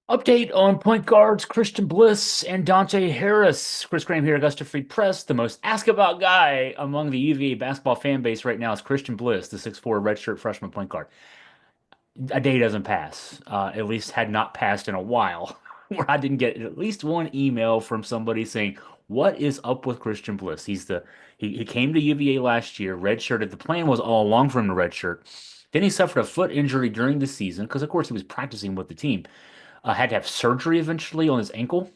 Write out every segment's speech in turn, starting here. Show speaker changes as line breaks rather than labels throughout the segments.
Update on point guards Christian Bliss and Dante Harris. Chris Graham here, Augusta Free Press. The most asked about guy among the UVA basketball fan base right now is Christian Bliss, the 6'4" redshirt freshman point guard. A day doesn't pass, at least had not passed in a while, where I didn't get at least one email from somebody saying, "What is up with Christian Bliss?" He came to UVA last year, redshirted. The plan was all along for him to redshirt. Then he suffered a foot injury during the season because, of course, he was practicing with the team. Had to have surgery eventually on his ankle.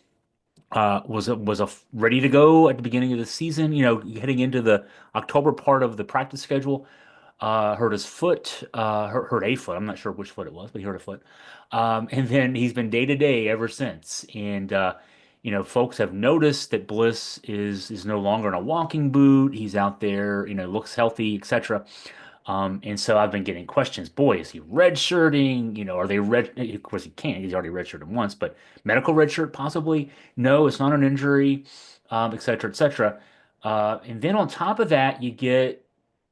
Was ready to go at the beginning of the season. Heading into the October part of the practice schedule. Hurt his foot. Hurt a foot. I'm not sure which foot it was, but he hurt a foot. And then he's been day to day ever since. And folks have noticed that Bliss is no longer in a walking boot. He's out there. Looks healthy, etc. And so I've been getting questions. Boy, is he redshirting? Are they red? Of course, he can't. He's already redshirted once, but medical redshirt possibly? No, it's not an injury, et cetera, et cetera. And then on top of that, you get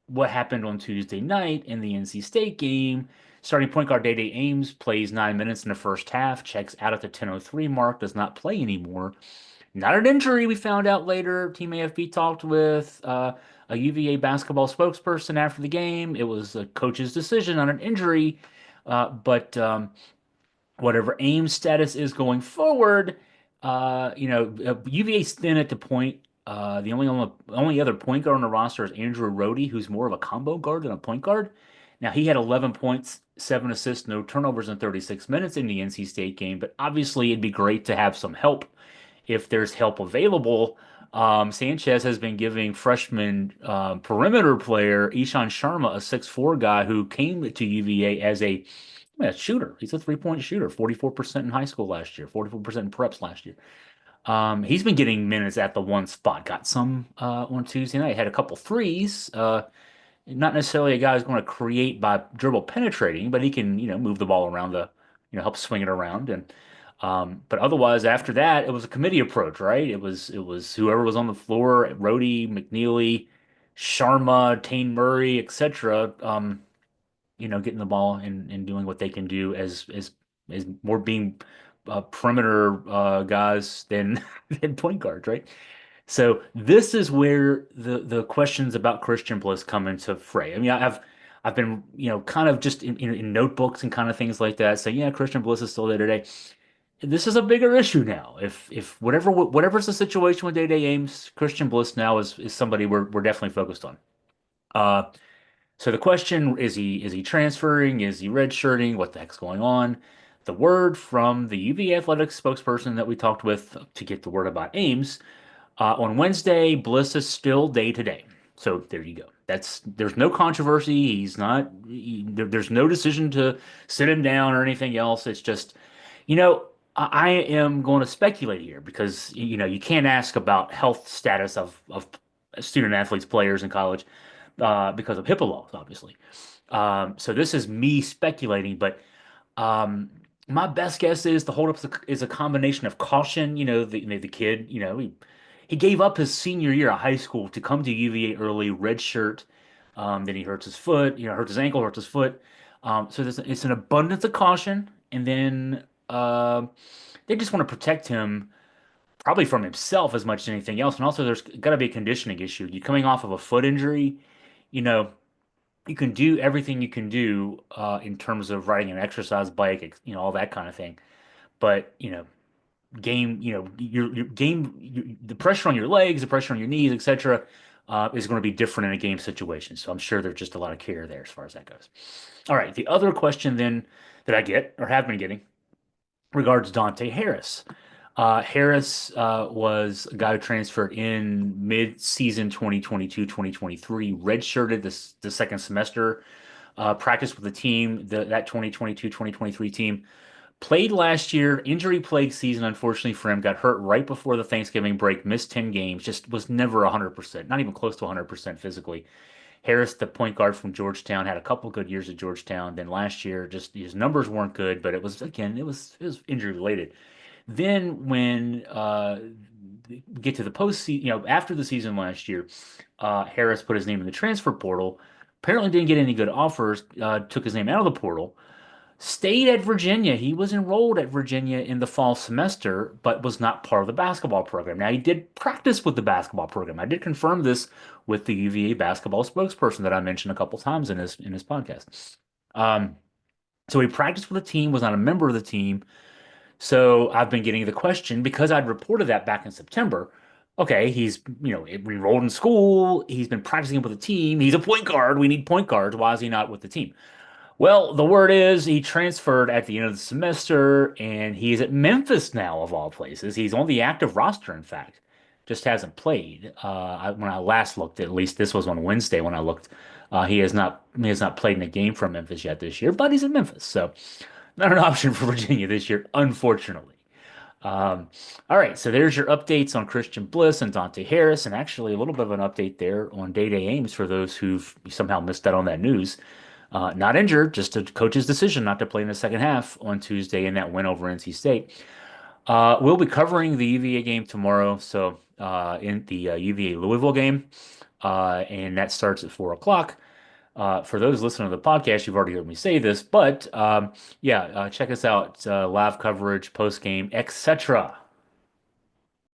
what happened on Tuesday night in the NC State game. Starting point guard Dai Dai Ames plays 9 minutes in the first half, checks out at the 10:03 mark, does not play anymore. Not an injury, we found out later. Team AFB talked with a UVA basketball spokesperson after the game. It was a coach's decision on an injury, but whatever Ames' status is going forward, UVA's thin at the point. The only other point guard on the roster is Andrew Rohde, who's more of a combo guard than a point guard. Now he had 11 points, 7 assists, no turnovers in 36 minutes in the NC State game, but obviously it'd be great to have some help if there's help available. Sanchez has been giving freshman perimeter player Ishan Sharma, a 6'4" guy who came to UVA as a shooter. He's a three-point shooter, 44% in high school last year, 44% in preps last year. He's been getting minutes at the one spot. Got some on Tuesday night. Had a couple threes. Not necessarily a guy who's going to create by dribble penetrating, but he can, move the ball around help swing it around. And but otherwise, after that, it was a committee approach, right? It was whoever was on the floor, Rhodey, McNeely, Sharma, Tane Murray, etc. Getting the ball and doing what they can do as more being perimeter guys than than point guards, right? So this is where the questions about Christian Bliss come into fray. I mean, I've been kind of just in notebooks and kind of things like that saying, yeah, Christian Bliss is still there today. This is a bigger issue now. If whatever's the situation with Day Day Ames, Christian Bliss now is somebody we're definitely focused on. Uh, so the question is he transferring? Is he redshirting? What the heck's going on? The word from the UVA Athletics spokesperson that we talked with to get the word about Ames on Wednesday, Bliss is still day to day. So there you go. There's no controversy. There's no decision to sit him down or anything else. It's just, I am going to speculate here because you can't ask about health status of student athletes, players in college because of HIPAA laws, obviously. So this is me speculating, but um, my best guess is the holdup is a combination of caution. The kid, he gave up his senior year of high school to come to UVA early, red shirt. Then he hurts his foot, hurts his ankle, hurts his foot. So it's an abundance of caution, and then they just want to protect him probably from himself as much as anything else. And also, there's got to be a conditioning issue. You're coming off of a foot injury, you know, you can do everything you can do in terms of riding an exercise bike, all that kind of thing. But, the pressure on your legs, the pressure on your knees, etc., is going to be different in a game situation. So I'm sure there's just a lot of care there as far as that goes. All right. The other question then that I get or have been getting regards Dante Harris. Harris was a guy who transferred in mid-season 2022-2023, redshirted the second semester, practiced with the team, that 2022-2023 team. Played last year, injury-plagued season, unfortunately for him, got hurt right before the Thanksgiving break, missed 10 games, just was never 100%, not even close to 100% physically. Harris, the point guard from Georgetown, had a couple good years at Georgetown. Then last year, just his numbers weren't good, but it was injury related. Then when get to the postseason, after the season last year, Harris put his name in the transfer portal. Apparently didn't get any good offers. Took his name out of the portal. Stayed at Virginia. He was enrolled at Virginia in the fall semester, but was not part of the basketball program. Now, he did practice with the basketball program. I did confirm this with the UVA basketball spokesperson that I mentioned a couple times in his podcast. Um, so he practiced with the team, was not a member of the team. So I've been getting the question because I'd reported that back in September. Okay, he's enrolled in school. He's been practicing with the team. He's a point guard. We need point guards. Why is he not with the team? Well, the word is he transferred at the end of the semester and he's at Memphis now, of all places. He's on the active roster, in fact, just hasn't played. When I last looked, at least this was on Wednesday when I looked. He has not played in a game for Memphis yet this year, but he's in Memphis, so not an option for Virginia this year, unfortunately. Um, all right, so there's your updates on Christian Bliss and Dante Harris, and actually a little bit of an update there on Dai Dai Ames for those who've somehow missed that on that news. Not injured, just a coach's decision not to play in the second half on Tuesday in that win over NC State. We'll be covering the UVA game tomorrow, so in the UVA Louisville game, and that starts at 4 o'clock. For those listening to the podcast, you've already heard me say this, but yeah, check us out. Live coverage, post game, etc.